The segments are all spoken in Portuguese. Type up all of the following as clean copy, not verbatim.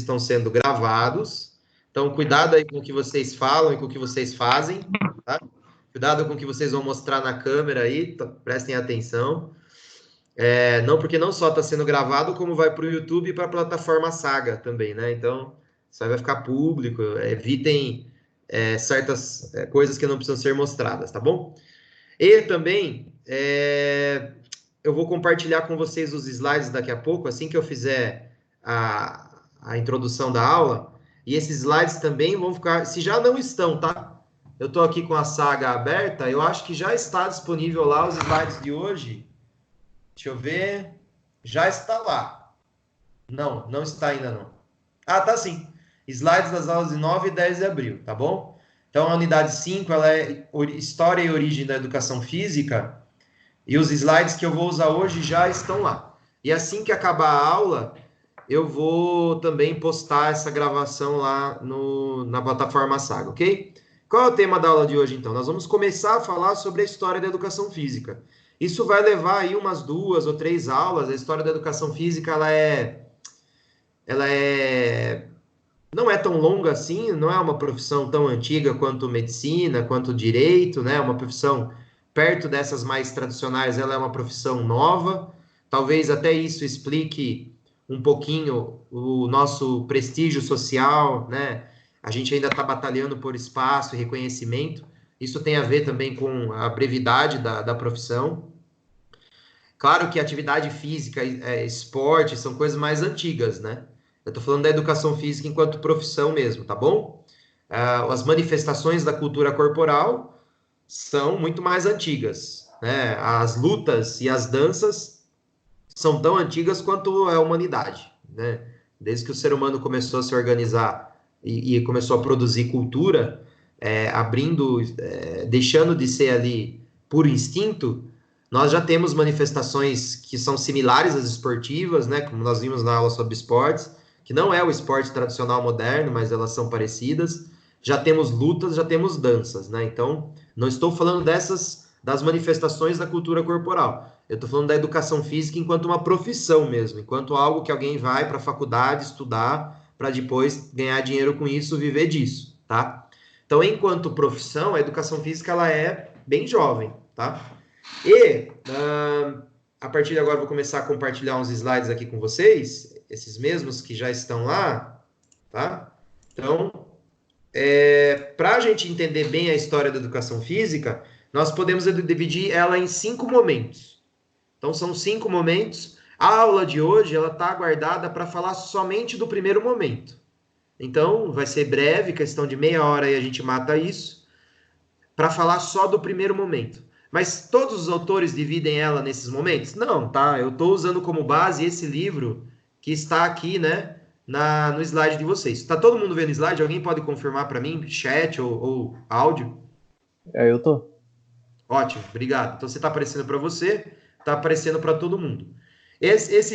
estão sendo gravados. Então, cuidado aí com o que vocês falam e com o que vocês fazem, tá? Cuidado com o que vocês vão mostrar na câmera aí, prestem atenção. Não, porque não só está sendo gravado, como vai para o YouTube e para a plataforma Saga também, né? Então, isso aí vai ficar público. Evitem certas coisas que não precisam ser mostradas, tá bom? E também, eu vou compartilhar com vocês os slides daqui a pouco, assim que eu fizer a introdução da aula. E esses slides também vão ficar, se já não estão, tá? Eu estou aqui com a Saga aberta, eu acho que já está disponível lá os slides de hoje. Deixa eu ver. Já está lá. Não, não está ainda não. Ah, tá sim. Slides das aulas de 9 e 10 de abril, tá bom? Então, a unidade 5, ela é História e Origem da Educação Física, e os slides que eu vou usar hoje já estão lá. E assim que acabar a aula, eu vou também postar essa gravação lá na plataforma Saga, ok? Qual é o tema da aula de hoje, então? Nós vamos começar a falar sobre a história da educação física. Isso vai levar aí umas 2 ou 3 aulas. A história da educação física, não é tão longa assim, não é uma profissão tão antiga quanto medicina, quanto direito, né? Uma profissão perto dessas mais tradicionais, ela é uma profissão nova. Talvez até isso explique um pouquinho o nosso prestígio social, né? A gente ainda está batalhando por espaço e reconhecimento. Isso tem a ver também com a brevidade da profissão. Claro que atividade física, esporte, são coisas mais antigas, né? Eu estou falando da educação física enquanto profissão mesmo, tá bom? As manifestações da cultura corporal são muito mais antigas, né? As lutas e as danças são tão antigas quanto a humanidade, né? Desde que o ser humano começou a se organizar e começou a produzir cultura, deixando de ser ali puro instinto, nós já temos manifestações que são similares às esportivas, né? Como nós vimos na aula sobre esportes, que não é o esporte tradicional moderno, mas elas são parecidas. Já temos lutas, já temos danças, né? Então, não estou falando das manifestações da cultura corporal. Eu estou falando da educação física enquanto uma profissão mesmo, enquanto algo que alguém vai para a faculdade estudar para depois ganhar dinheiro com isso, viver disso, tá? Então, enquanto profissão, a educação física ela é bem jovem, tá? E a partir de agora eu vou começar a compartilhar uns slides aqui com vocês, esses mesmos que já estão lá, tá? Então, para a gente entender bem a história da educação física, nós podemos dividir ela em 5 momentos. Então, são 5 momentos. A aula de hoje, ela está aguardada para falar somente do primeiro momento. Então, vai ser breve, questão de meia hora e a gente mata isso, para falar só do primeiro momento. Mas todos os autores dividem ela nesses momentos? Não, tá? Eu estou usando como base esse livro que está aqui, né, no slide de vocês. Está todo mundo vendo o slide? Alguém pode confirmar para mim, chat ou áudio? Eu tô. Ótimo, obrigado. Então, se está aparecendo para você, está aparecendo para todo mundo. Esse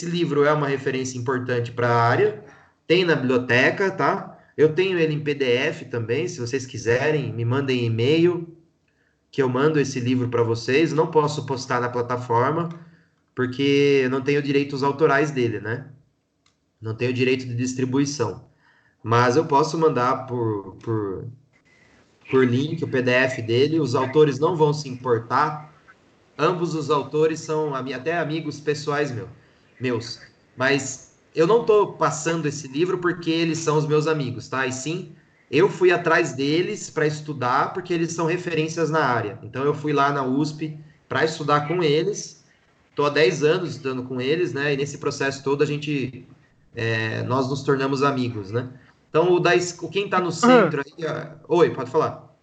livro é uma referência importante para a área. Tem na biblioteca, tá? Eu tenho ele em PDF também, se vocês quiserem, me mandem e-mail que eu mando esse livro para vocês. Não posso postar na plataforma, porque eu não tenho direitos autorais dele, né? Não tenho direito de distribuição. Mas eu posso mandar por link o PDF dele. Os autores não vão se importar. Ambos os autores são até amigos pessoais meus. Mas eu não estou passando esse livro porque eles são os meus amigos, tá? E sim, eu fui atrás deles para estudar porque eles são referências na área. Então eu fui lá na USP para estudar com eles. Estou há 10 anos estudando com eles, né? E nesse processo todo nós nos tornamos amigos, né? Então quem está no centro aí... Oi, pode falar.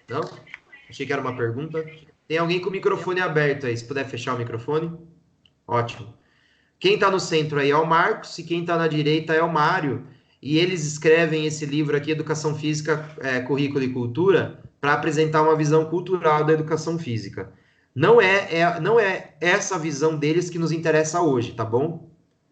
Não? Achei que era uma pergunta. Tem alguém com o microfone aberto aí, se puder fechar o microfone. Ótimo. Quem está no centro aí é o Marcos e quem está na direita é o Mário. E eles escrevem esse livro aqui, Educação Física, Currículo e Cultura, para apresentar uma visão cultural da educação física. Não é essa visão deles que nos interessa hoje, tá bom?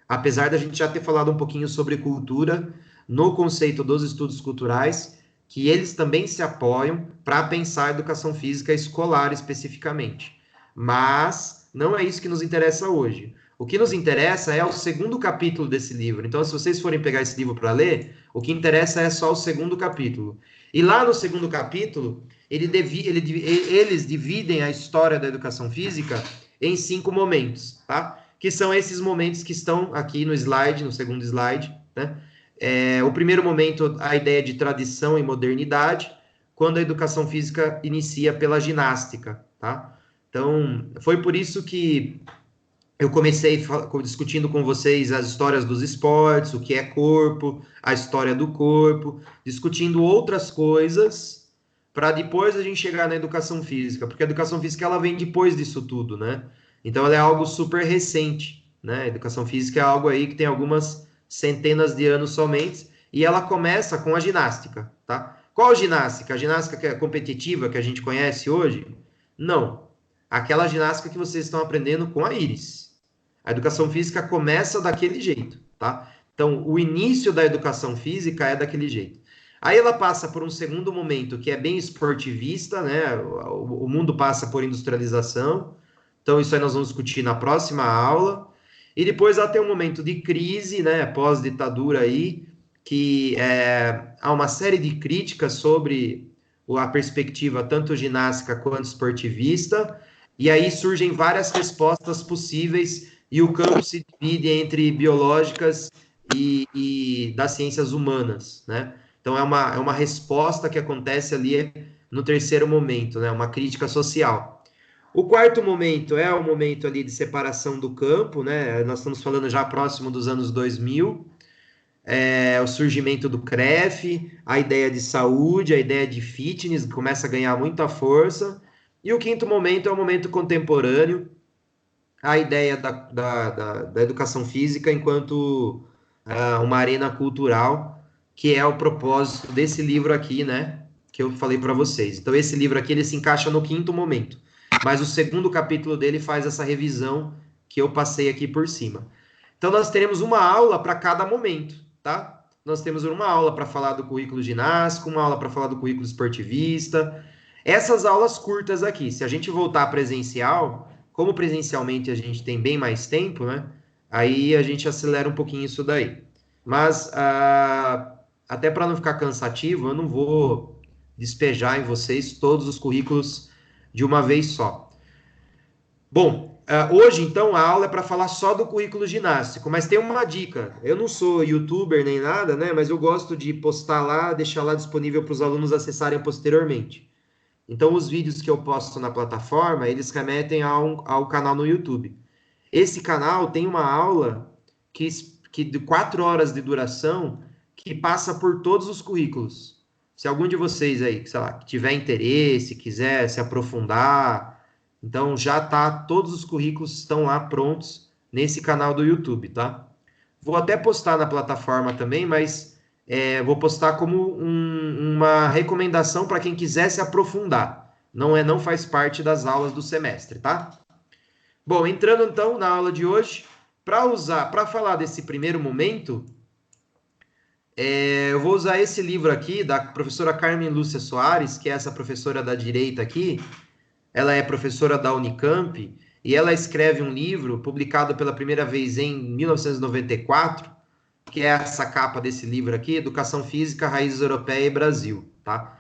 Apesar da gente já ter falado um pouquinho sobre cultura no conceito dos estudos culturais, que eles também se apoiam para pensar a educação física escolar especificamente. Mas não é isso que nos interessa hoje. O que nos interessa é o segundo capítulo desse livro. Então, se vocês forem pegar esse livro para ler, o que interessa é só o segundo capítulo. E lá no segundo capítulo, eles dividem a história da educação física em 5 momentos, tá? Que são esses momentos que estão aqui no slide, no segundo slide, né? O primeiro momento, a ideia de tradição e modernidade, quando a educação física inicia pela ginástica, tá? Então, foi por isso que eu comecei discutindo com vocês as histórias dos esportes, o que é corpo, a história do corpo, discutindo outras coisas, para depois a gente chegar na educação física, porque a educação física ela vem depois disso tudo, né? Então ela é algo super recente, né? A educação física é algo aí que tem algumas centenas de anos somente, e ela começa com a ginástica, tá? Qual ginástica? A ginástica que é competitiva que a gente conhece hoje? Não. Aquela ginástica que vocês estão aprendendo com a Iris. A educação física começa daquele jeito, tá? Então, o início da educação física é daquele jeito. Aí ela passa por um segundo momento que é bem esportivista, né? O mundo passa por industrialização. Então, isso aí nós vamos discutir na próxima aula. E depois ela tem um momento de crise, né? Pós-ditadura aí, que há uma série de críticas sobre a perspectiva tanto ginástica quanto esportivista. E aí surgem várias respostas possíveis e o campo se divide entre biológicas e das ciências humanas, né? Então, é uma resposta que acontece ali no terceiro momento, né? Uma crítica social. O quarto momento é o momento ali de separação do campo, né? Nós estamos falando já próximo dos anos 2000, o surgimento do CREF, a ideia de saúde, a ideia de fitness começa a ganhar muita força. E o quinto momento é o momento contemporâneo, a ideia da educação física enquanto uma arena cultural, que é o propósito desse livro aqui, né? Que eu falei para vocês. Então, esse livro aqui ele se encaixa no quinto momento, mas o segundo capítulo dele faz essa revisão que eu passei aqui por cima. Então, nós teremos uma aula para cada momento, tá? Nós temos uma aula para falar do currículo ginástico, uma aula para falar do currículo esportivista. Essas aulas curtas aqui, se a gente voltar presencial, como presencialmente a gente tem bem mais tempo, né? Aí a gente acelera um pouquinho isso daí. Mas até para não ficar cansativo, eu não vou despejar em vocês todos os currículos de uma vez só. Bom, hoje então a aula é para falar só do currículo ginástico, mas tem uma dica. Eu não sou youtuber nem nada, né? Mas eu gosto de postar lá, deixar lá disponível para os alunos acessarem posteriormente. Então, os vídeos que eu posto na plataforma, eles remetem ao canal no YouTube. Esse canal tem uma aula que de 4 horas de duração que passa por todos os currículos. Se algum de vocês aí, sei lá, tiver interesse, quiser se aprofundar, então já tá, todos os currículos estão lá prontos nesse canal do YouTube, tá? Vou até postar na plataforma também, mas vou postar como uma recomendação para quem quiser se aprofundar. Não faz parte das aulas do semestre, tá? Bom, entrando então na aula de hoje, para falar desse primeiro momento, eu vou usar esse livro aqui da professora Carmen Lúcia Soares, que é essa professora da direita aqui. Ela é professora da Unicamp e ela escreve um livro publicado pela primeira vez em 1994, que é essa capa desse livro aqui, Educação Física, Raízes Europeia e Brasil, tá?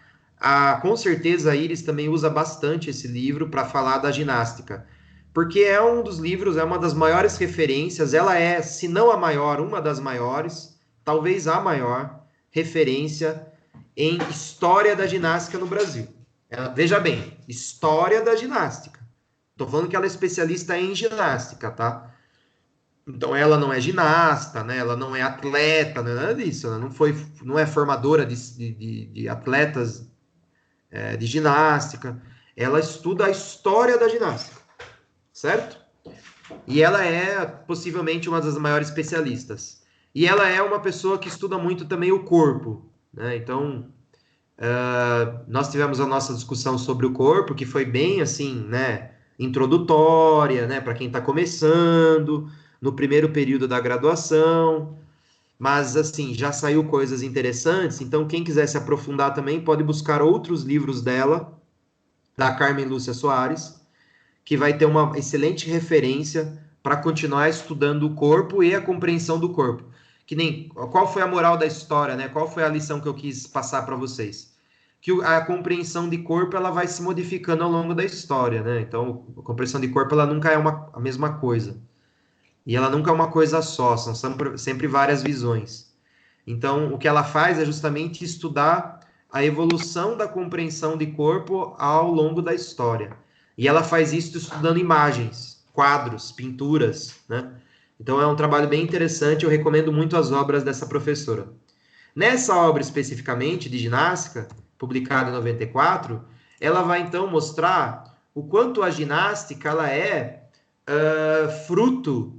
Com certeza a Iris também usa bastante esse livro para falar da ginástica, porque é um dos livros, é uma das maiores referências, ela é, se não a maior, uma das maiores, talvez a maior referência em história da ginástica no Brasil. Veja bem, história da ginástica. Estou falando que ela é especialista em ginástica, tá? Então ela não é ginasta, né? Ela não é atleta, não é nada disso. Ela não é formadora de atletas de ginástica. Ela estuda a história da ginástica, certo? E ela é possivelmente uma das maiores especialistas. E ela é uma pessoa que estuda muito também o corpo, né? Então nós tivemos a nossa discussão sobre o corpo, que foi bem assim, né? Introdutória, né? Para quem está começando no primeiro período da graduação, mas assim, já saiu coisas interessantes, então quem quiser se aprofundar também pode buscar outros livros dela, da Carmen Lúcia Soares, que vai ter uma excelente referência para continuar estudando o corpo e a compreensão do corpo. Que nem qual foi a moral da história, né? Qual foi a lição que eu quis passar para vocês? Que a compreensão de corpo ela vai se modificando ao longo da história, né? Então, a compreensão de corpo ela nunca é a mesma coisa. E ela nunca é uma coisa só, são sempre várias visões. Então, o que ela faz é justamente estudar a evolução da compreensão de corpo ao longo da história. E ela faz isso estudando imagens, quadros, pinturas, né? Então, é um trabalho bem interessante, eu recomendo muito as obras dessa professora. Nessa obra especificamente de ginástica, publicada em 94, ela vai então mostrar o quanto a ginástica ela é fruto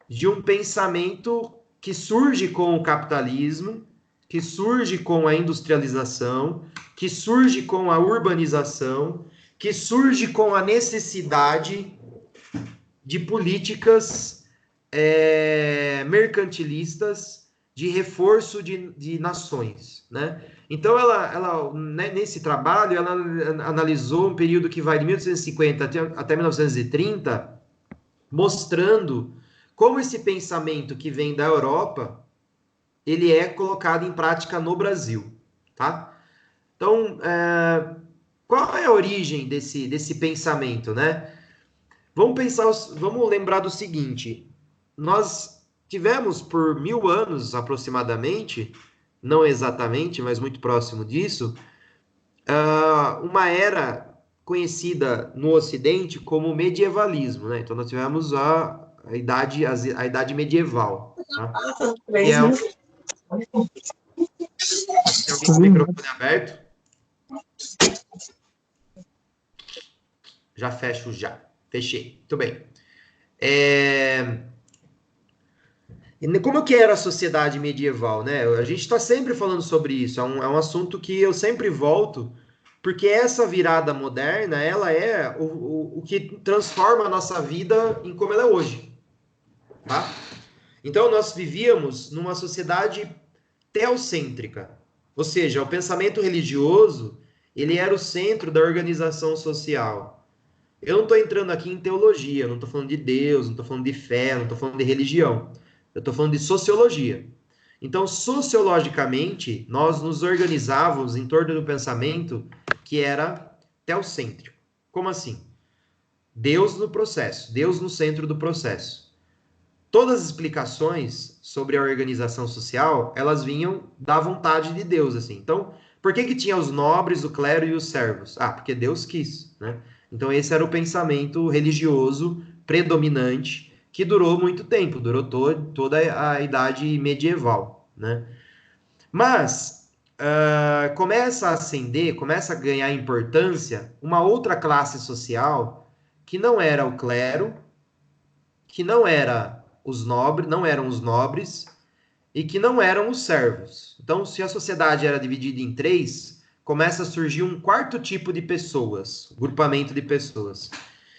de um pensamento que surge com o capitalismo, que surge com a industrialização, que surge com a urbanização, que surge com a necessidade de políticas mercantilistas de reforço de nações, né? Então, nesse trabalho, ela analisou um período que vai de 1850 até 1930, mostrando como esse pensamento que vem da Europa, ele é colocado em prática no Brasil, tá? Então, qual é a origem desse pensamento, né? Vamos lembrar do seguinte, nós tivemos por 1000 anos, aproximadamente, não exatamente, mas muito próximo disso, uma era conhecida no Ocidente como medievalismo, né? Então, nós tivemos a idade medieval, tá? Que é tem alguém com o microfone aberto? Já fecho já. Fechei. Muito bem. Como que era a sociedade medieval, né? A gente está sempre falando sobre isso. É um assunto que eu sempre volto, porque essa virada moderna, ela é o que transforma a nossa vida em como ela é hoje, tá? Então, nós vivíamos numa sociedade teocêntrica, ou seja, o pensamento religioso, ele era o centro da organização social. Eu não estou entrando aqui em teologia, não estou falando de Deus, não estou falando de fé, não estou falando de religião. Eu estou falando de sociologia. Então, sociologicamente, nós nos organizávamos em torno do pensamento que era teocêntrico. Como assim? Deus no processo, Deus no centro do processo. Todas as explicações sobre a organização social, elas vinham da vontade de Deus, assim. Então, por que tinha os nobres, o clero e os servos? Ah, porque Deus quis, né? Então, esse era o pensamento religioso predominante que durou muito tempo, durou toda a idade medieval, né? Mas começa a ascender, começa a ganhar importância uma outra classe social que não era o clero, que não era os nobres, não eram os nobres e que não eram os servos. Então, se a sociedade era dividida em três, começa a surgir um quarto tipo de pessoas, grupamento de pessoas,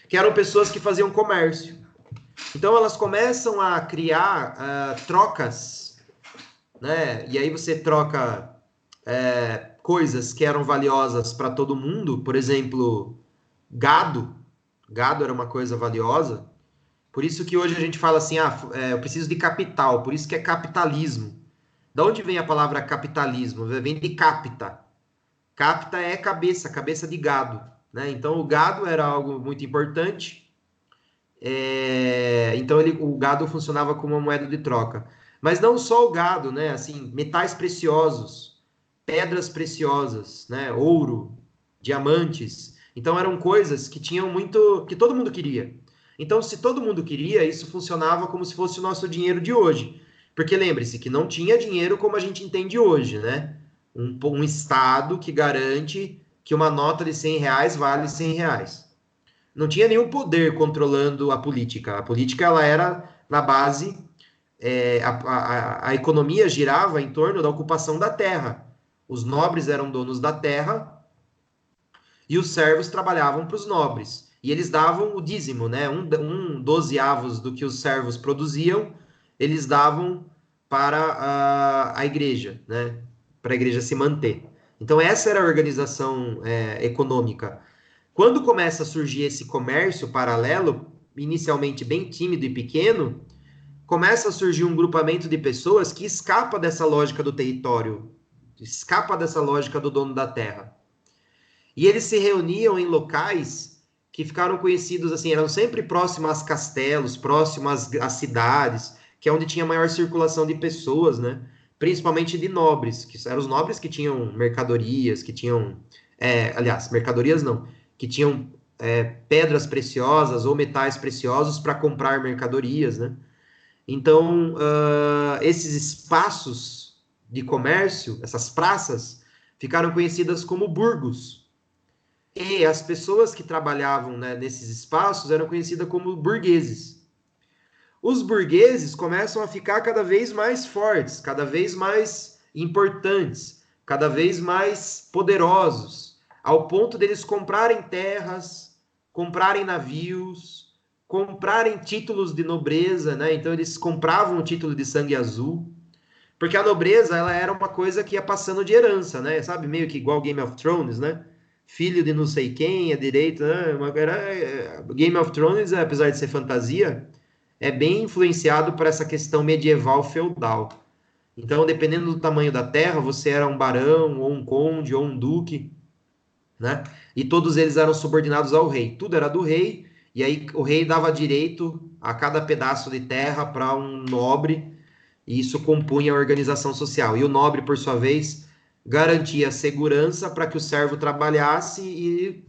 que eram pessoas que faziam comércio. Então, elas começam a criar trocas, né? E aí você troca coisas que eram valiosas para todo mundo, por exemplo, gado. Gado era uma coisa valiosa. Por isso que hoje a gente fala assim, eu preciso de capital, por isso que é capitalismo. Da onde vem a palavra capitalismo? Vem de capta. Capta é cabeça, cabeça de gado, né? Então o gado era algo muito importante. Então o gado funcionava como uma moeda de troca. Mas não só o gado, né? Assim, metais preciosos, pedras preciosas, né? Ouro, diamantes. Então eram coisas que tinham muito, que todo mundo queria. Então, se todo mundo queria, isso funcionava como se fosse o nosso dinheiro de hoje. Porque lembre-se que não tinha dinheiro como a gente entende hoje, né? Um Estado que garante que uma nota de 100 reais vale 100 reais. Não tinha nenhum poder controlando a política. A política ela era na base, a economia girava em torno da ocupação da terra. Os nobres eram donos da terra e os servos trabalhavam para os nobres. E eles davam o dízimo, né? Um 12avos do que os servos produziam, eles davam para a igreja, né? Para a igreja se manter. Então, essa era a organização econômica. Quando começa a surgir esse comércio paralelo, inicialmente bem tímido e pequeno, começa a surgir um grupamento de pessoas que escapa dessa lógica do território, escapa dessa lógica do dono da terra. E eles se reuniam em locais que ficaram conhecidos assim, eram sempre próximos a castelos, próximos às cidades, que é onde tinha maior circulação de pessoas, né? Principalmente de nobres, que eram os nobres que tinham mercadorias, que tinham, aliás, mercadorias não, que tinham pedras preciosas ou metais preciosos para comprar mercadorias, né? Então, esses espaços de comércio, essas praças, ficaram conhecidas como burgos. E as pessoas que trabalhavam, né, nesses espaços eram conhecidas como burgueses. Os burgueses começam a ficar cada vez mais fortes, cada vez mais importantes, cada vez mais poderosos, ao ponto deles comprarem terras, comprarem navios, comprarem títulos de nobreza, né? Então eles compravam o título de sangue azul, porque a nobreza ela era uma coisa que ia passando de herança, né? Sabe, meio que igual Game of Thrones, né? Filho de não sei quem, é direito, né? Game of Thrones, apesar de ser fantasia, é bem influenciado por essa questão medieval feudal. Então, dependendo do tamanho da terra, você era um barão, ou um conde, ou um duque, né? E todos eles eram subordinados ao rei. Tudo era do rei, e aí o rei dava direito a cada pedaço de terra para um nobre, e isso compunha a organização social. E o nobre, por sua vez, garantia segurança para que o servo trabalhasse e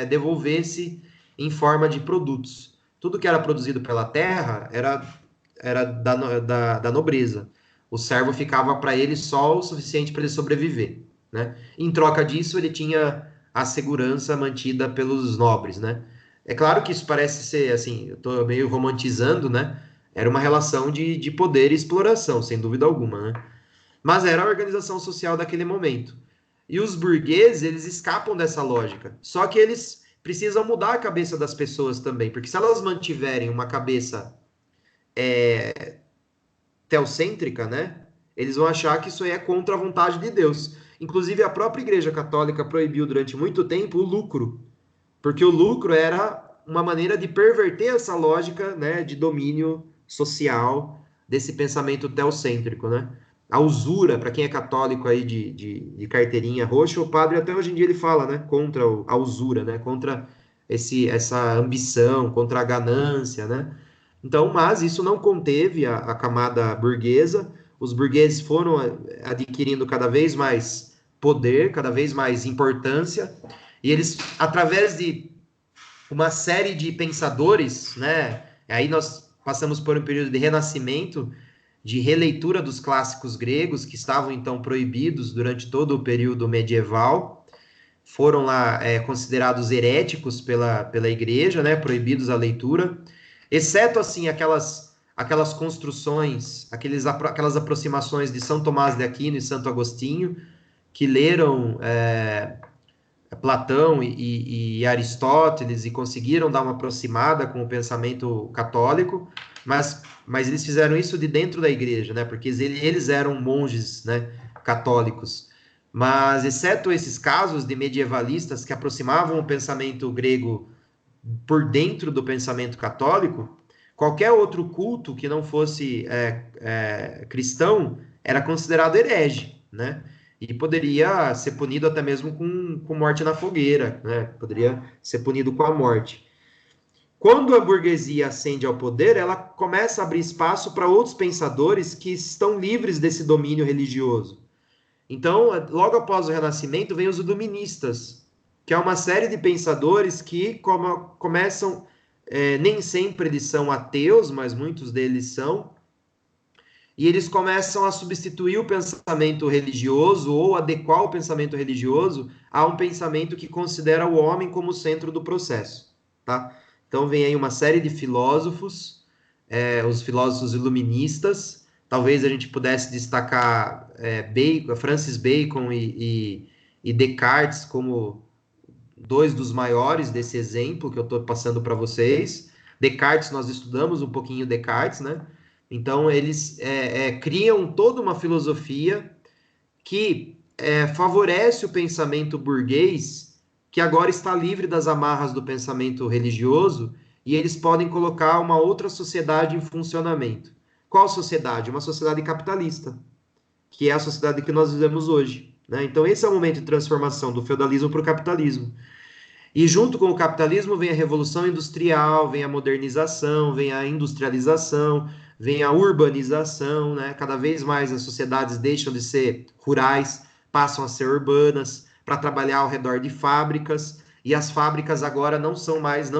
devolvesse em forma de produtos. Tudo que era produzido pela terra era da nobreza. O servo ficava para ele só o suficiente para ele sobreviver, né? Em troca disso, ele tinha a segurança mantida pelos nobres, né? É claro que isso parece ser, assim, eu estou meio romantizando, né? Era uma relação de poder e exploração, sem dúvida alguma, né? Mas era a organização social daquele momento. E os burgueses, eles escapam dessa lógica. Só que eles precisam mudar a cabeça das pessoas também, porque se elas mantiverem uma cabeça teocêntrica, né? Eles vão achar que isso aí é contra a vontade de Deus. Inclusive, a própria Igreja Católica proibiu durante muito tempo o lucro, porque o lucro era uma maneira de perverter essa lógica, né, de domínio social desse pensamento teocêntrico, né? A usura, para quem é católico aí de carteirinha roxa, o padre até hoje em dia ele fala, né, contra a usura, né, contra essa ambição, contra a ganância, né? Então, mas isso não conteve a camada burguesa, os burgueses foram adquirindo cada vez mais poder, cada vez mais importância, e eles, através de uma série de pensadores, né? Aí nós passamos por um período de renascimento, de releitura dos clássicos gregos, que estavam então proibidos durante todo o período medieval, foram lá considerados heréticos pela igreja, né? Proibidos a leitura, exceto assim aquelas construções, aquelas aproximações de São Tomás de Aquino e Santo Agostinho, que leram Platão e Aristóteles e conseguiram dar uma aproximada com o pensamento católico, mas eles fizeram isso de dentro da igreja, né? Porque eles eram monges, né, católicos. Mas, exceto esses casos de medievalistas que aproximavam o pensamento grego por dentro do pensamento católico, qualquer outro culto que não fosse cristão era considerado herege, né? E poderia ser punido até mesmo com morte na fogueira, né? Poderia ser punido com a morte. Quando a burguesia ascende ao poder, ela começa a abrir espaço para outros pensadores que estão livres desse domínio religioso. Então, logo após o Renascimento, vem os iluministas, que é uma série de pensadores que começam, nem sempre eles são ateus, mas muitos deles são, e eles começam a substituir o pensamento religioso ou adequar o pensamento religioso a um pensamento que considera o homem como o centro do processo, tá? Então vem aí uma série de filósofos, os filósofos iluministas, talvez a gente pudesse destacar Francis Bacon e Descartes como dois dos maiores desse exemplo que eu estou passando para vocês. Descartes, nós estudamos um pouquinho Descartes, né? Então, eles criam toda uma filosofia que favorece o pensamento burguês, que agora está livre das amarras do pensamento religioso e eles podem colocar uma outra sociedade em funcionamento. Qual sociedade? Uma sociedade capitalista, que é a sociedade que nós vivemos hoje, né? Então, esse é o momento de transformação do feudalismo para o capitalismo. E junto com o capitalismo vem a revolução industrial, vem a modernização, vem a industrialização, vem a urbanização, né? Cada vez mais as sociedades deixam de ser rurais, passam a ser urbanas, para trabalhar ao redor de fábricas, e as fábricas agora não estão mais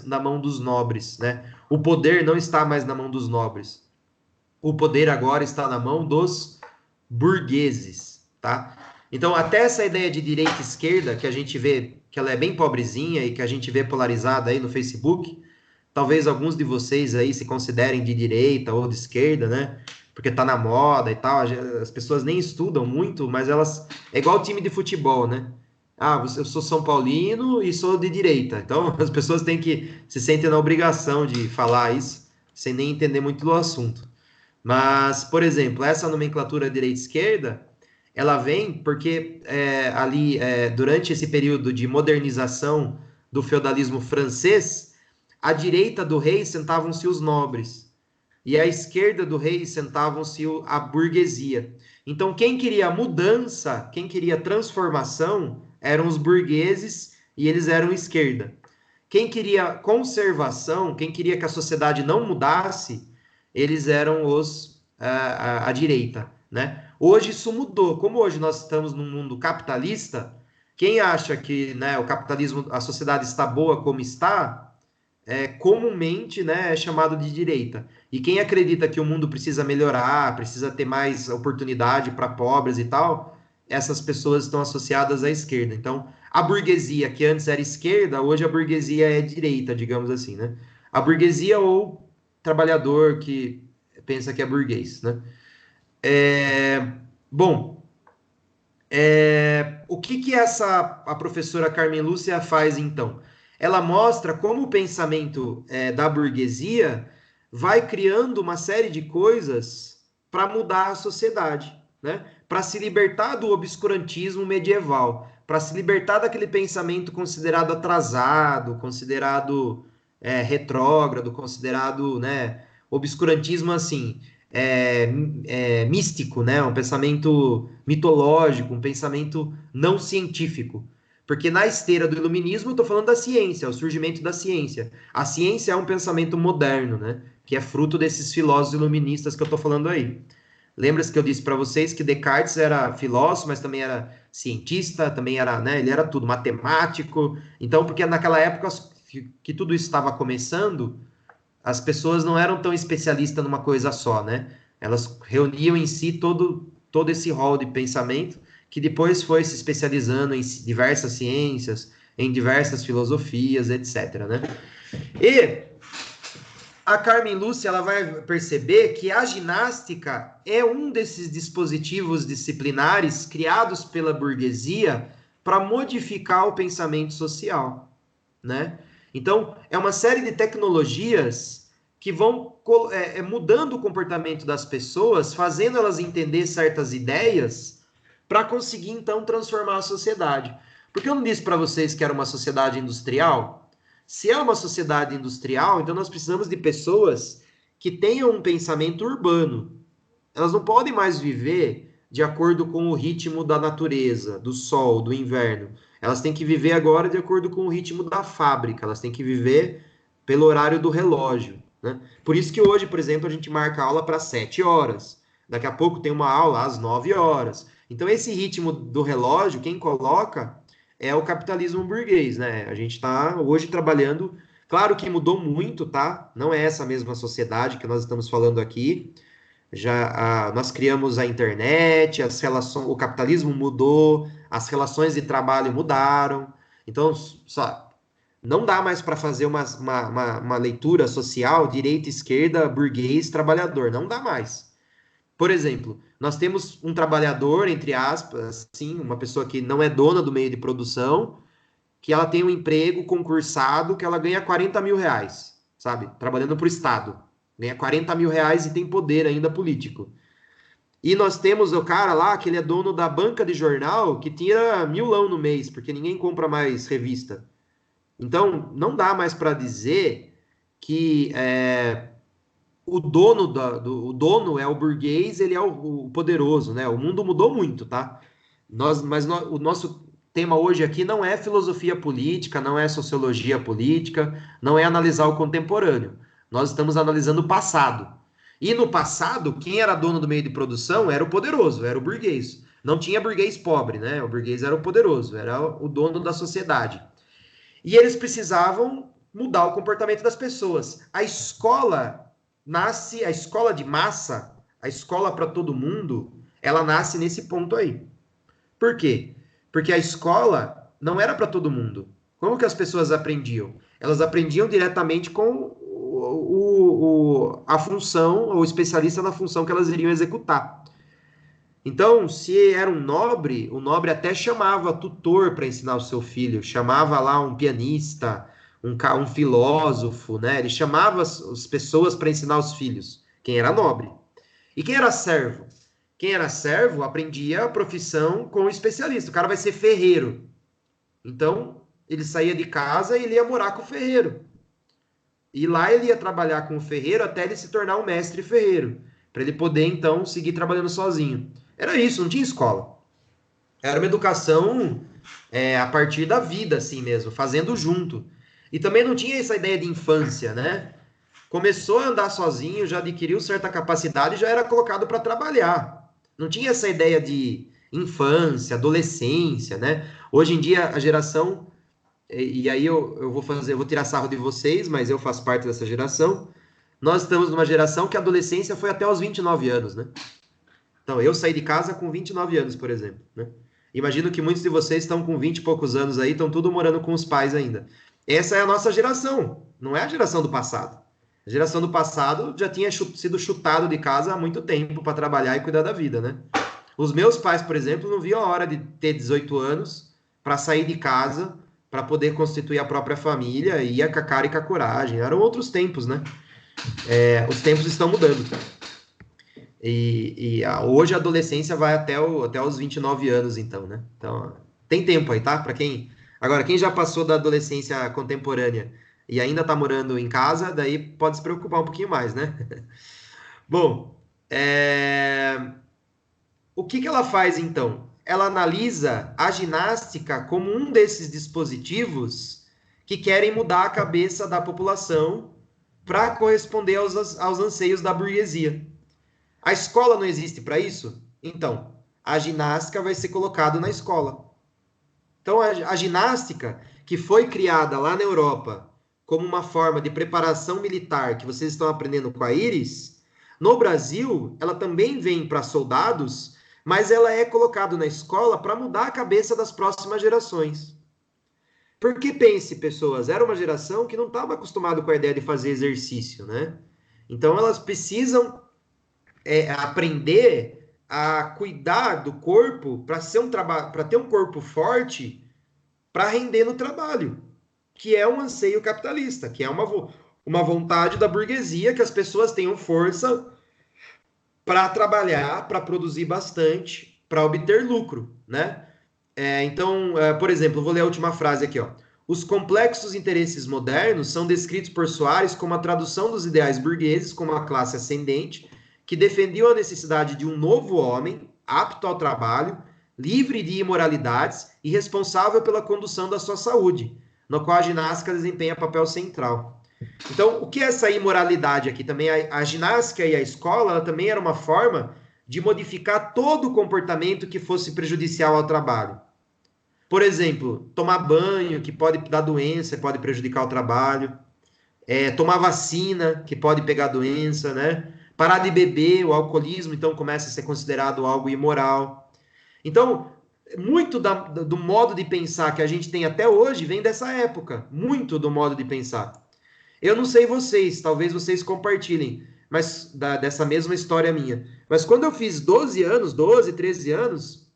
na mão dos nobres, né? O poder não está mais na mão dos nobres. O poder agora está na mão dos burgueses, tá? Então, até essa ideia de direita e esquerda, que a gente vê que ela é bem pobrezinha e que a gente vê polarizada aí no Facebook, talvez alguns de vocês aí se considerem de direita ou de esquerda, né? Porque tá na moda e tal, as pessoas nem estudam muito, mas elas... É igual o time de futebol, né? Ah, eu sou São Paulino e sou de direita. Então, as pessoas têm que... se sentem na obrigação de falar isso, sem nem entender muito do assunto. Mas, por exemplo, essa nomenclatura direita-esquerda, ela vem porque durante esse período de modernização do feudalismo francês, à direita do rei sentavam-se os nobres e à esquerda do rei sentavam-se a burguesia. Então, quem queria mudança, quem queria transformação, eram os burgueses e eles eram esquerda. Quem queria conservação, quem queria que a sociedade não mudasse, eles eram a direita, né? Hoje isso mudou. Como hoje nós estamos num mundo capitalista, quem acha que, né, o capitalismo, a sociedade está boa como está, comumente, né, é chamado de direita. E quem acredita que o mundo precisa melhorar, precisa ter mais oportunidade para pobres e tal, essas pessoas estão associadas à esquerda. Então, a burguesia, que antes era esquerda, hoje a burguesia é direita, digamos assim, né? A burguesia ou trabalhador que pensa que é burguês, né? Bom, o que a professora Carmen Lúcia faz então? Ela mostra como o pensamento da burguesia vai criando uma série de coisas para mudar a sociedade, né? Para se libertar do obscurantismo medieval, para se libertar daquele pensamento considerado atrasado, considerado retrógrado, considerado, né, obscurantismo assim, místico, né? Um pensamento mitológico, um pensamento não científico. Porque na esteira do iluminismo, eu estou falando da ciência, o surgimento da ciência. A ciência é um pensamento moderno, né? Que é fruto desses filósofos iluministas que eu estou falando aí. Lembra-se que eu disse para vocês que Descartes era filósofo, mas também era cientista, também era, né? Ele era tudo, matemático. Então, porque naquela época que tudo isso estava começando, as pessoas não eram tão especialistas numa coisa só, né? Elas reuniam em si todo esse rol de pensamento que depois foi se especializando em diversas ciências, em diversas filosofias, etc, né? E a Carmen Lúcia, ela vai perceber que a ginástica é um desses dispositivos disciplinares criados pela burguesia para modificar o pensamento social, né? Então, é uma série de tecnologias que vão mudando o comportamento das pessoas, fazendo elas entender certas ideias para conseguir, então, transformar a sociedade. Porque eu não disse para vocês que era uma sociedade industrial? Se é uma sociedade industrial, então nós precisamos de pessoas que tenham um pensamento urbano. Elas não podem mais viver de acordo com o ritmo da natureza, do sol, do inverno. Elas têm que viver agora de acordo com o ritmo da fábrica, elas têm que viver pelo horário do relógio, né? Por isso que hoje, por exemplo, a gente marca a aula para 7 horas. Daqui a pouco tem uma aula às 9 horas. Então, esse ritmo do relógio, quem coloca é o capitalismo burguês, né? A gente está hoje trabalhando. Claro que mudou muito, tá? Não é essa mesma sociedade que nós estamos falando aqui. Nós criamos a internet, as relações, o capitalismo mudou, as relações de trabalho mudaram. Então, não dá mais para fazer uma leitura social, direita, esquerda, burguês, trabalhador. Não dá mais. Por exemplo, nós temos um trabalhador, entre aspas, assim, uma pessoa que não é dona do meio de produção, que ela tem um emprego concursado que ela ganha 40 mil reais, sabe? Trabalhando para o Estado. Ganha 40 mil reais e tem poder ainda político. E nós temos o cara lá, que ele é dono da banca de jornal, que tira milão no mês, porque ninguém compra mais revista. Então, não dá mais para dizer que o dono é o burguês, ele é o poderoso, né? O mundo mudou muito, tá? O nosso tema hoje aqui não é filosofia política, não é sociologia política, não é analisar o contemporâneo. Nós estamos analisando o passado. E no passado, quem era dono do meio de produção era o poderoso, era o burguês. Não tinha burguês pobre, né? O burguês era o poderoso, era o dono da sociedade. E eles precisavam mudar o comportamento das pessoas. A escola nasce, a escola de massa, a escola para todo mundo, ela nasce nesse ponto aí. Por quê? Porque a escola não era para todo mundo. Como que as pessoas aprendiam? Elas aprendiam diretamente com a função, ou o especialista na função que elas iriam executar. Então, se era um nobre, o nobre até chamava tutor para ensinar o seu filho, chamava lá um pianista, um filósofo, né? Ele chamava as pessoas para ensinar os filhos, quem era nobre. E quem era servo? Quem era servo aprendia a profissão com o especialista. O cara vai ser ferreiro. Então, ele saía de casa e ele ia morar com o ferreiro. E lá ele ia trabalhar com o ferreiro até ele se tornar um mestre ferreiro, para ele poder então seguir trabalhando sozinho. Era isso, não tinha escola. Era uma educação a partir da vida, assim mesmo, fazendo junto. E também não tinha essa ideia de infância, né? Começou a andar sozinho, já adquiriu certa capacidade e já era colocado para trabalhar. Não tinha essa ideia de infância, adolescência, né? Hoje em dia a geração, e aí eu vou tirar sarro de vocês, mas eu faço parte dessa geração. Nós estamos numa geração que a adolescência foi até os 29 anos, né? Então, eu saí de casa com 29 anos, por exemplo, né? Imagino que muitos de vocês estão com 20 e poucos anos aí, estão tudo morando com os pais ainda. Essa é a nossa geração, não é a geração do passado. A geração do passado já tinha sido chutado de casa há muito tempo para trabalhar e cuidar da vida, né? Os meus pais, por exemplo, não viam a hora de ter 18 anos para sair de casa, para poder constituir a própria família, e ia com a cara e com a coragem. Eram outros tempos, né? Os tempos estão mudando. Hoje a adolescência vai até os 29 anos, então, né? Então, tem tempo aí, tá? Para quem. Agora, quem já passou da adolescência contemporânea e ainda tá morando em casa, daí pode se preocupar um pouquinho mais, né? Bom, o que ela faz então? Ela analisa a ginástica como um desses dispositivos que querem mudar a cabeça da população para corresponder aos anseios da burguesia. A escola não existe para isso? Então, a ginástica vai ser colocada na escola. Então, a ginástica, que foi criada lá na Europa como uma forma de preparação militar, que vocês estão aprendendo com a Iris, no Brasil, ela também vem para soldados, mas ela é colocada na escola para mudar a cabeça das próximas gerações. Porque pense, pessoas, era uma geração que não estava acostumada com a ideia de fazer exercício, né? Então, elas precisam aprender a cuidar do corpo para ter um corpo forte para render no trabalho, que é um anseio capitalista, que é uma vontade da burguesia que as pessoas tenham força para trabalhar, para produzir bastante, para obter lucro, né? Então, por exemplo, vou ler a última frase aqui, ó. Os complexos interesses modernos são descritos por Soares como a tradução dos ideais burgueses como a classe ascendente, que defendiam a necessidade de um novo homem, apto ao trabalho, livre de imoralidades e responsável pela condução da sua saúde, no qual a ginástica desempenha papel central. Então, o que é essa imoralidade aqui? Também a ginástica e a escola, ela também era uma forma de modificar todo o comportamento que fosse prejudicial ao trabalho. Por exemplo, tomar banho, que pode dar doença, pode prejudicar o trabalho. Tomar vacina, que pode pegar doença, né? Parar de beber, o alcoolismo, então, começa a ser considerado algo imoral. Então, muito do modo de pensar que a gente tem até hoje vem dessa época. Muito do modo de pensar. Eu não sei vocês, talvez vocês compartilhem, mas dessa mesma história minha. Mas quando eu fiz 12 anos, 12, 13 anos,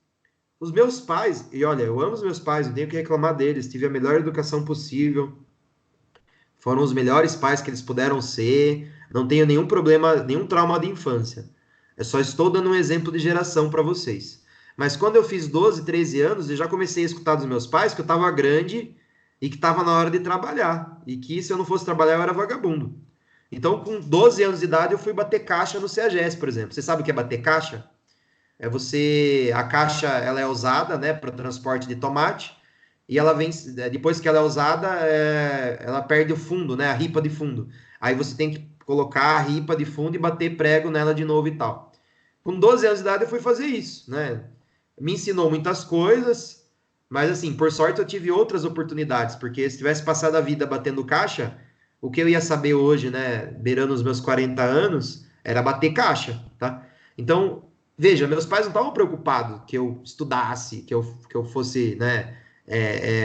os meus pais, e olha, eu amo os meus pais, não tenho que reclamar deles, tive a melhor educação possível, foram os melhores pais que eles puderam ser, não tenho nenhum problema, nenhum trauma de infância. Eu só estou dando um exemplo de geração para vocês. Mas quando eu fiz 12, 13 anos, eu já comecei a escutar dos meus pais que eu estava grande e que estava na hora de trabalhar, e que se eu não fosse trabalhar eu era vagabundo. Então, com 12 anos de idade, eu fui bater caixa no CEAGES, por exemplo. Você sabe o que é bater caixa? É você, a caixa, ela é usada, né, para transporte de tomate, e ela vem, depois que ela é usada, ela perde o fundo, né, a ripa de fundo. Aí você tem que colocar a ripa de fundo e bater prego nela de novo e tal. Com 12 anos de idade eu fui fazer isso, né? Me ensinou muitas coisas, mas assim, por sorte eu tive outras oportunidades, porque se tivesse passado a vida batendo caixa, o que eu ia saber hoje, né, beirando os meus 40 anos, era bater caixa, tá? Então, veja, meus pais não estavam preocupados que eu estudasse, que eu fosse, né,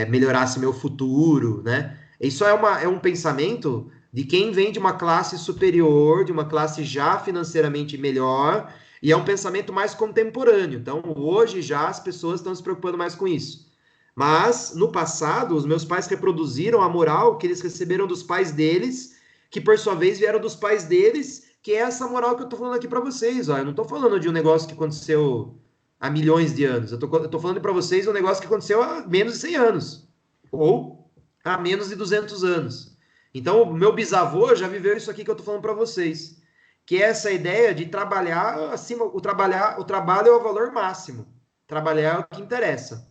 melhorasse meu futuro, né? Isso é um pensamento de quem vem de uma classe superior, de uma classe já financeiramente melhor, e é um pensamento mais contemporâneo. Então, hoje já as pessoas estão se preocupando mais com isso. Mas, no passado, os meus pais reproduziram a moral que eles receberam dos pais deles, que por sua vez vieram dos pais deles, que é essa moral que eu estou falando aqui para vocês. Ó. Eu não estou falando de um negócio que aconteceu há milhões de anos. Eu tô falando para vocês um negócio que aconteceu há menos de 100 anos. Ou há menos de 200 anos. Então, o meu bisavô já viveu isso aqui que eu estou falando para vocês. Que é essa ideia de trabalhar acima, o trabalho é o valor máximo. Trabalhar é o que interessa.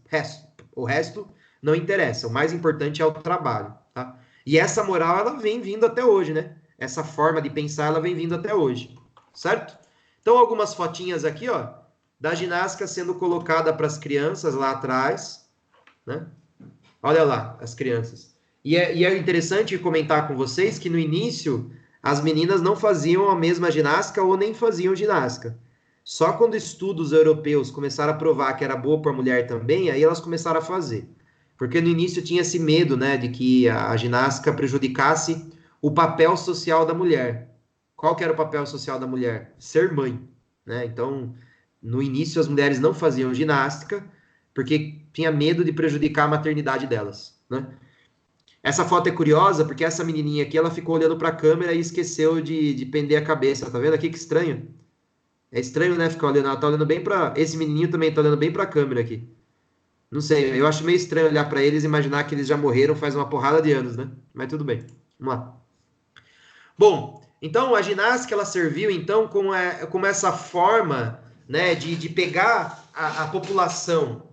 O resto não interessa. O mais importante é o trabalho, tá? E essa moral, ela vem vindo até hoje, né? Essa forma de pensar, ela vem vindo até hoje, certo? Então, algumas fotinhas aqui, ó, da ginástica sendo colocada para as crianças lá atrás, né? Olha lá, as crianças. E é interessante comentar com vocês que no início as meninas não faziam a mesma ginástica ou nem faziam ginástica. Só quando estudos europeus começaram a provar que era boa para a mulher também, aí elas começaram a fazer. Porque no início tinha esse medo, né, de que a ginástica prejudicasse o papel social da mulher. Qual que era o papel social da mulher? Ser mãe, né? Então, no início as mulheres não faziam ginástica porque tinha medo de prejudicar a maternidade delas, né? Essa foto é curiosa porque essa menininha aqui, ela ficou olhando para a câmera e esqueceu de pender a cabeça. Tá vendo aqui que estranho? É estranho, né? Ficar olhando. Ela tá olhando bem para. Esse menininho também tá olhando bem para a câmera aqui. Não sei, eu acho meio estranho olhar para eles e imaginar que eles já morreram faz uma porrada de anos, né? Mas tudo bem. Vamos lá. Bom, então a ginástica ela serviu então como essa forma, né, de pegar a população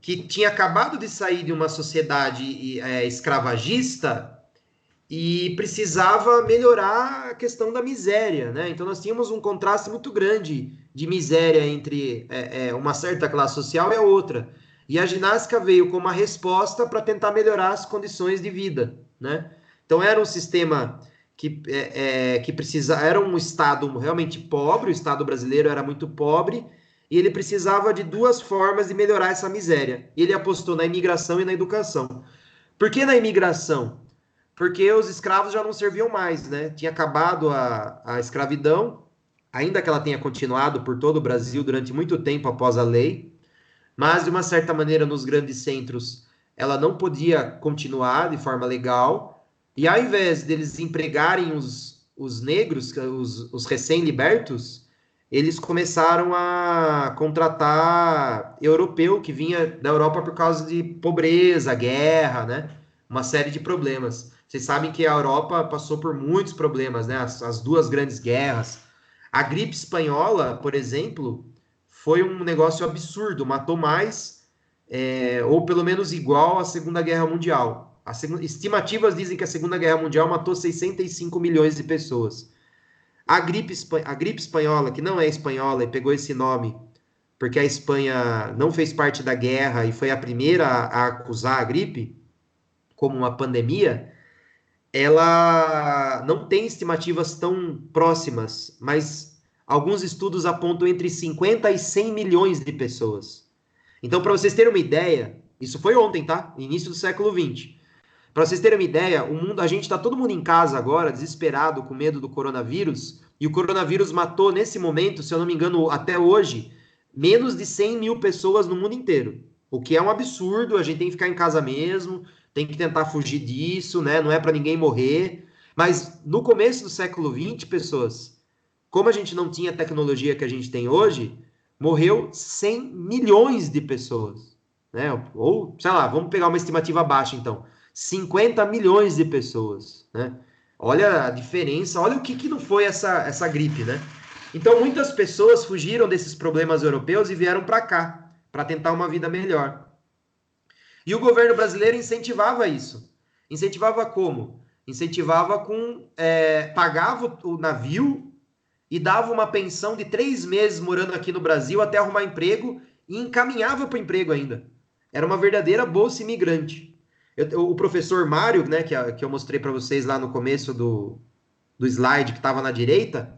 que tinha acabado de sair de uma sociedade escravagista e precisava melhorar a questão da miséria, né? Então nós tínhamos um contraste muito grande de miséria entre uma certa classe social e a outra. E a ginástica veio como uma resposta para tentar melhorar as condições de vida, né? Então era um sistema que precisa, era um estado realmente pobre, o estado brasileiro era muito pobre, e ele precisava de duas formas de melhorar essa miséria. E ele apostou na imigração e na educação. Por que na imigração? Porque os escravos já não serviam mais, né? Tinha acabado a escravidão, ainda que ela tenha continuado por todo o Brasil durante muito tempo após a lei, mas de uma certa maneira nos grandes centros ela não podia continuar de forma legal, e ao invés deles empregarem os negros, os recém-libertos, eles começaram a contratar europeu que vinha da Europa por causa de pobreza, guerra, né? Uma série de problemas. Vocês sabem que a Europa passou por muitos problemas, né? As duas grandes guerras. A gripe espanhola, por exemplo, foi um negócio absurdo, matou mais, ou pelo menos igual à Segunda Guerra Mundial. Estimativas dizem que a Segunda Guerra Mundial matou 65 milhões de pessoas. A gripe espanhola, que não é espanhola e pegou esse nome porque a Espanha não fez parte da guerra e foi a primeira a acusar a gripe como uma pandemia, ela não tem estimativas tão próximas, mas alguns estudos apontam entre 50 e 100 milhões de pessoas. Então, para vocês terem uma ideia, isso foi ontem, tá? Início do século XX. Para vocês terem uma ideia, o mundo, a gente está todo mundo em casa agora, desesperado, com medo do coronavírus, e o coronavírus matou nesse momento, se eu não me engano, até hoje, menos de 100 mil pessoas no mundo inteiro. O que é um absurdo, a gente tem que ficar em casa mesmo, tem que tentar fugir disso, né? Não é para ninguém morrer. Mas no começo do século XX, pessoas, como a gente não tinha a tecnologia que a gente tem hoje, morreu 100 milhões de pessoas. né? Ou, sei lá, vamos pegar uma estimativa baixa, então. 50 milhões de pessoas, né? Olha a diferença, olha o que não foi essa gripe, né? Então, muitas pessoas fugiram desses problemas europeus e vieram para cá, para tentar uma vida melhor. E o governo brasileiro incentivava isso. Incentivava como? Incentivava com... pagava o navio e dava uma pensão de 3 meses morando aqui no Brasil até arrumar emprego e encaminhava para o emprego ainda. Era uma verdadeira bolsa imigrante. O professor Mário, né, que eu mostrei para vocês lá no começo do slide que estava na direita,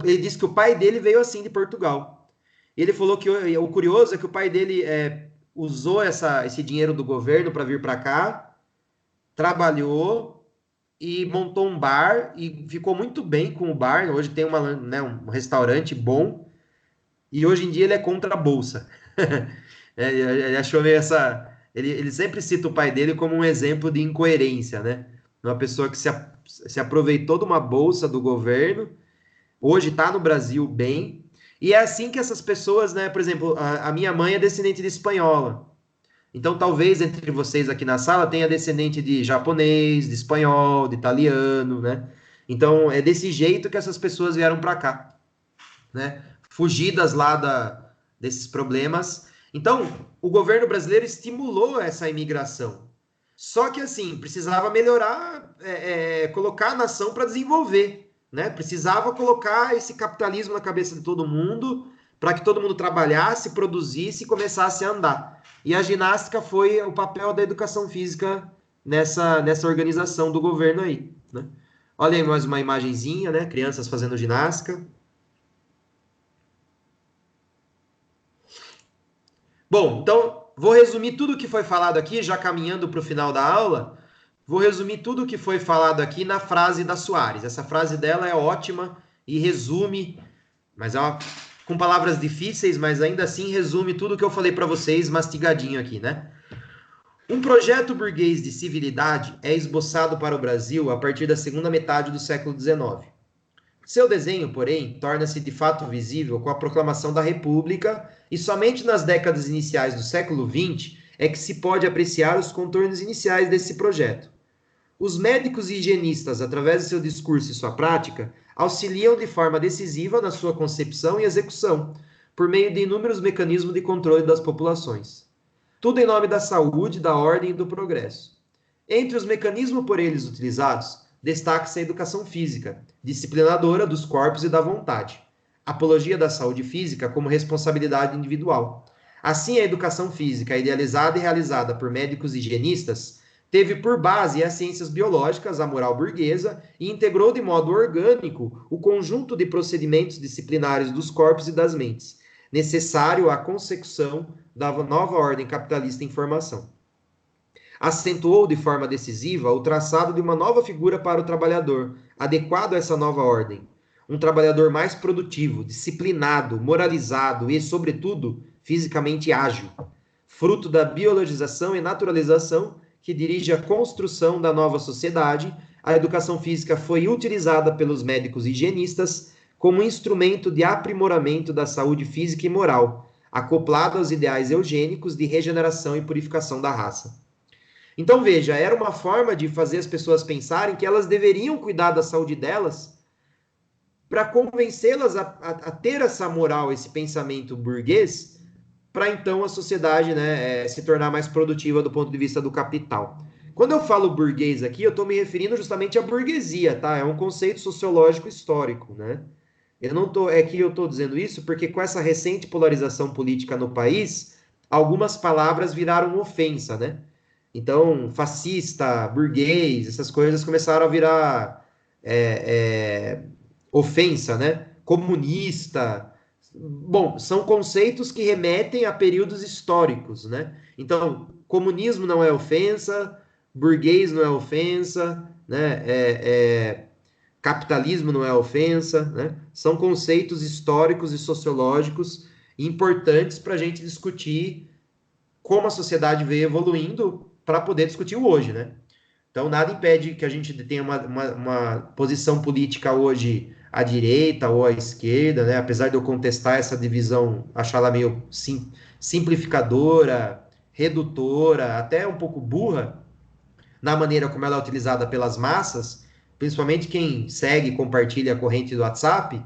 ele disse que o pai dele veio assim de Portugal. Ele falou que o curioso é que o pai dele usou esse dinheiro do governo para vir para cá, trabalhou e montou um bar e ficou muito bem com o bar. Hoje tem um restaurante bom e hoje em dia ele é contra a bolsa. Ele achou meio essa. Ele sempre cita o pai dele como um exemplo de incoerência, né? Uma pessoa que se aproveitou de uma bolsa do governo, hoje está no Brasil bem. E é assim que essas pessoas, né? Por exemplo, a minha mãe é descendente de espanhola. Então, talvez entre vocês aqui na sala tenha descendente de japonês, de espanhol, de italiano, né? Então, é desse jeito que essas pessoas vieram para cá, né? Fugidas lá desses problemas. Então, o governo brasileiro estimulou essa imigração. Só que, assim, precisava melhorar, colocar a nação para desenvolver, né? Precisava colocar esse capitalismo na cabeça de todo mundo para que todo mundo trabalhasse, produzisse e começasse a andar. E a ginástica foi o papel da educação física nessa organização do governo aí, né? Olha aí mais uma imagenzinha, né? Crianças fazendo ginástica. Bom, então vou resumir tudo o que foi falado aqui, já caminhando para o final da aula. Vou resumir tudo o que foi falado aqui na frase da Soares. Essa frase dela é ótima e resume, mas com palavras difíceis, mas ainda assim resume tudo o que eu falei para vocês mastigadinho aqui, né? Um projeto burguês de civilidade é esboçado para o Brasil a partir da segunda metade do século XIX. Seu desenho, porém, torna-se de fato visível com a proclamação da República e somente nas décadas iniciais do século XX é que se pode apreciar os contornos iniciais desse projeto. Os médicos e higienistas, através de seu discurso e sua prática, auxiliam de forma decisiva na sua concepção e execução, por meio de inúmeros mecanismos de controle das populações. Tudo em nome da saúde, da ordem e do progresso. Entre os mecanismos por eles utilizados, destaca-se a educação física, disciplinadora dos corpos e da vontade. Apologia da saúde física como responsabilidade individual. Assim, a educação física, idealizada e realizada por médicos e higienistas, teve por base as ciências biológicas, a moral burguesa, e integrou de modo orgânico o conjunto de procedimentos disciplinares dos corpos e das mentes, necessário à consecução da nova ordem capitalista em formação. Acentuou de forma decisiva o traçado de uma nova figura para o trabalhador, adequado a essa nova ordem. Um trabalhador mais produtivo, disciplinado, moralizado e, sobretudo, fisicamente ágil. Fruto da biologização e naturalização que dirige a construção da nova sociedade, a educação física foi utilizada pelos médicos higienistas como instrumento de aprimoramento da saúde física e moral, acoplado aos ideais eugênicos de regeneração e purificação da raça. Então, veja, era uma forma de fazer as pessoas pensarem que elas deveriam cuidar da saúde delas para convencê-las a ter essa moral, esse pensamento burguês, para então a sociedade, né, se tornar mais produtiva do ponto de vista do capital. Quando eu falo burguês aqui, eu estou me referindo justamente à burguesia, tá? É um conceito sociológico histórico, né? É que eu estou dizendo isso porque com essa recente polarização política no país, algumas palavras viraram ofensa, né? Então, fascista, burguês, essas coisas começaram a virar ofensa, né? Comunista. Bom, são conceitos que remetem a períodos históricos, né? Então, comunismo não é ofensa, burguês não é ofensa, né? Capitalismo não é ofensa, né? São conceitos históricos e sociológicos importantes para a gente discutir como a sociedade veio evoluindo para poder discutir o hoje, né? Então, nada impede que a gente tenha uma posição política hoje à direita ou à esquerda, né? Apesar de eu contestar essa divisão, achá-la meio simplificadora redutora, até um pouco burra, na maneira como ela é utilizada pelas massas, principalmente quem segue e compartilha a corrente do WhatsApp,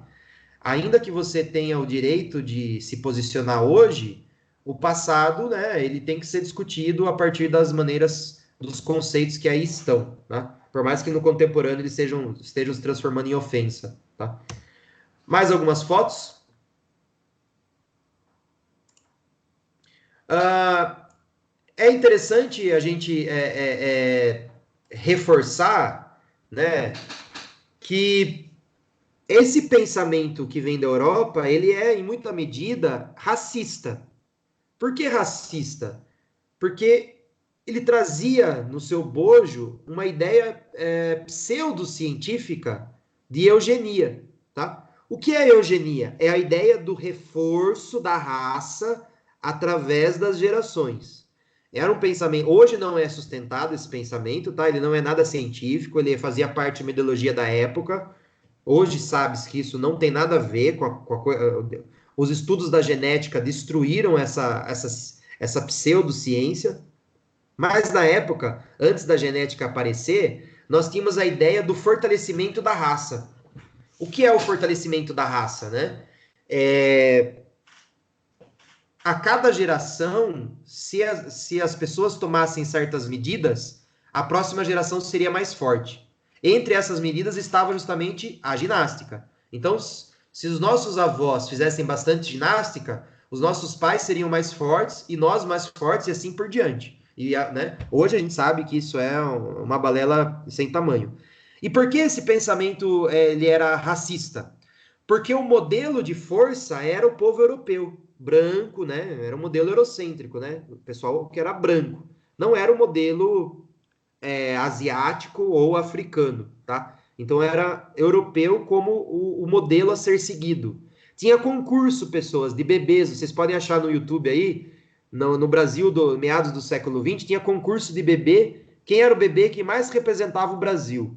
ainda que você tenha o direito de se posicionar hoje, o passado, né, ele tem que ser discutido a partir das maneiras, dos conceitos que aí estão, tá? Por mais que no contemporâneo eles estejam se transformando em ofensa, tá? Mais algumas fotos. Uh, é interessante a gente reforçar, né, que esse pensamento que vem da Europa, ele é, em muita medida, racista. Por que racista? Porque ele trazia no seu bojo uma ideia pseudocientífica de eugenia, tá? O que é eugenia? É a ideia do reforço da raça através das gerações. Era um pensamento, hoje não é sustentado esse pensamento, tá? Ele não é nada científico, ele fazia parte de uma ideologia da época. Hoje sabe-se que isso não tem nada a ver os estudos da genética destruíram essa pseudociência, mas na época, antes da genética aparecer, nós tínhamos a ideia do fortalecimento da raça. O que é o fortalecimento da raça, né? A cada geração, se as pessoas tomassem certas medidas, a próxima geração seria mais forte. Entre essas medidas estava justamente a ginástica. Então, se os nossos avós fizessem bastante ginástica, os nossos pais seriam mais fortes e nós mais fortes e assim por diante. E, né, hoje a gente sabe que isso é uma balela sem tamanho. E por que esse pensamento ele era racista? Porque o modelo de força era o povo europeu, branco, né? Era um modelo eurocêntrico, né? O pessoal que era branco. Não era o modelo asiático ou africano, tá? Então era europeu como o modelo a ser seguido. Tinha concurso, pessoas, de bebês. Vocês podem achar no YouTube aí, no Brasil, meados do século XX, tinha concurso de bebê. Quem era o bebê que mais representava o Brasil?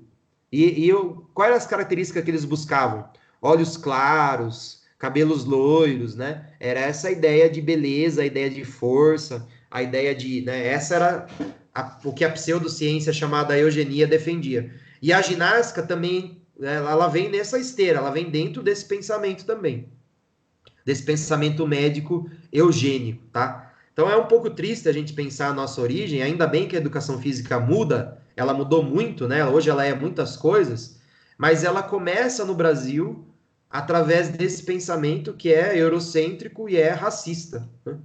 Quais eram as características que eles buscavam? Olhos claros, cabelos loiros, né? Era essa a ideia de beleza, a ideia de força, a ideia de, né? Essa era o que a pseudociência chamada eugenia defendia. E a ginástica também, né, ela vem nessa esteira, ela vem dentro desse pensamento também, desse pensamento médico eugênico, tá? Então é um pouco triste a gente pensar a nossa origem, ainda bem que a educação física muda, ela mudou muito, né? Hoje ela é muitas coisas, mas ela começa no Brasil através desse pensamento que é eurocêntrico e é racista, né?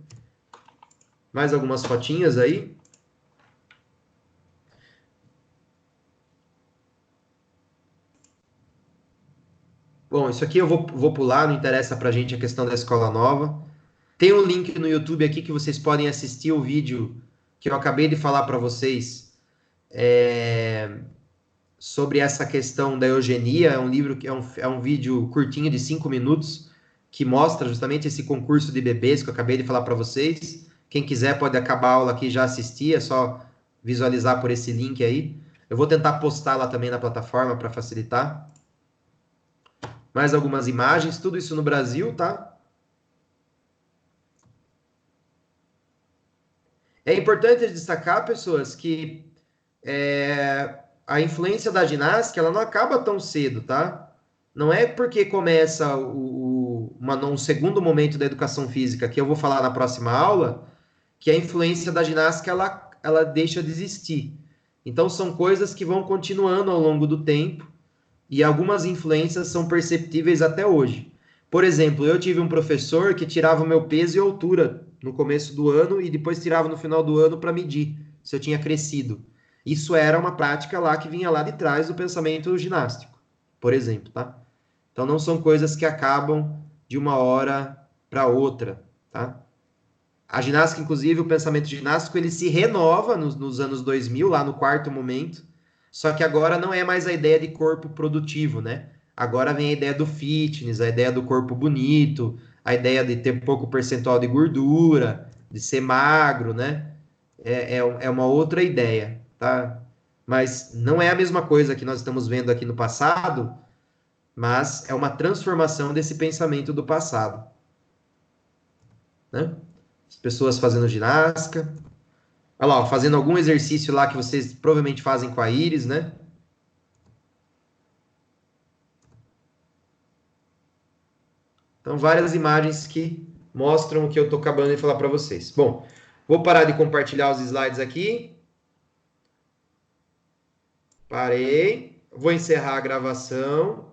Mais algumas fotinhas aí. Bom, isso aqui eu vou pular, não interessa pra gente a questão da escola nova. Tem um link no YouTube aqui que vocês podem assistir o vídeo que eu acabei de falar para vocês sobre essa questão da eugenia. É um livro que é um vídeo curtinho de 5 minutos que mostra justamente esse concurso de bebês que eu acabei de falar para vocês. Quem quiser pode acabar a aula aqui e já assistir, é só visualizar por esse link aí. Eu vou tentar postar lá também na plataforma para facilitar. Mais algumas imagens, tudo isso no Brasil, tá? É importante destacar, pessoas, que a influência da ginástica ela não acaba tão cedo, tá? Não é porque começa um segundo momento da educação física, que eu vou falar na próxima aula, que a influência da ginástica ela deixa de existir. Então, são coisas que vão continuando ao longo do tempo e algumas influências são perceptíveis até hoje. Por exemplo, eu tive um professor que tirava o meu peso e altura no começo do ano e depois tirava no final do ano para medir se eu tinha crescido. Isso era uma prática lá que vinha lá de trás do pensamento ginástico, por exemplo, tá? Então não são coisas que acabam de uma hora para outra, tá? A ginástica, inclusive, o pensamento ginástico, ele se renova nos anos 2000, lá no quarto momento, só que agora não é mais a ideia de corpo produtivo, né? Agora vem a ideia do fitness, a ideia do corpo bonito, a ideia de ter pouco percentual de gordura, de ser magro, né? É uma outra ideia, tá? Mas não é a mesma coisa que nós estamos vendo aqui no passado, mas é uma transformação desse pensamento do passado, né? As pessoas fazendo ginástica. Olha lá, ó, fazendo algum exercício lá que vocês provavelmente fazem com a íris, né? Então, várias imagens que mostram o que eu estou acabando de falar para vocês. Bom, vou parar de compartilhar os slides aqui. Parei. Vou encerrar a gravação.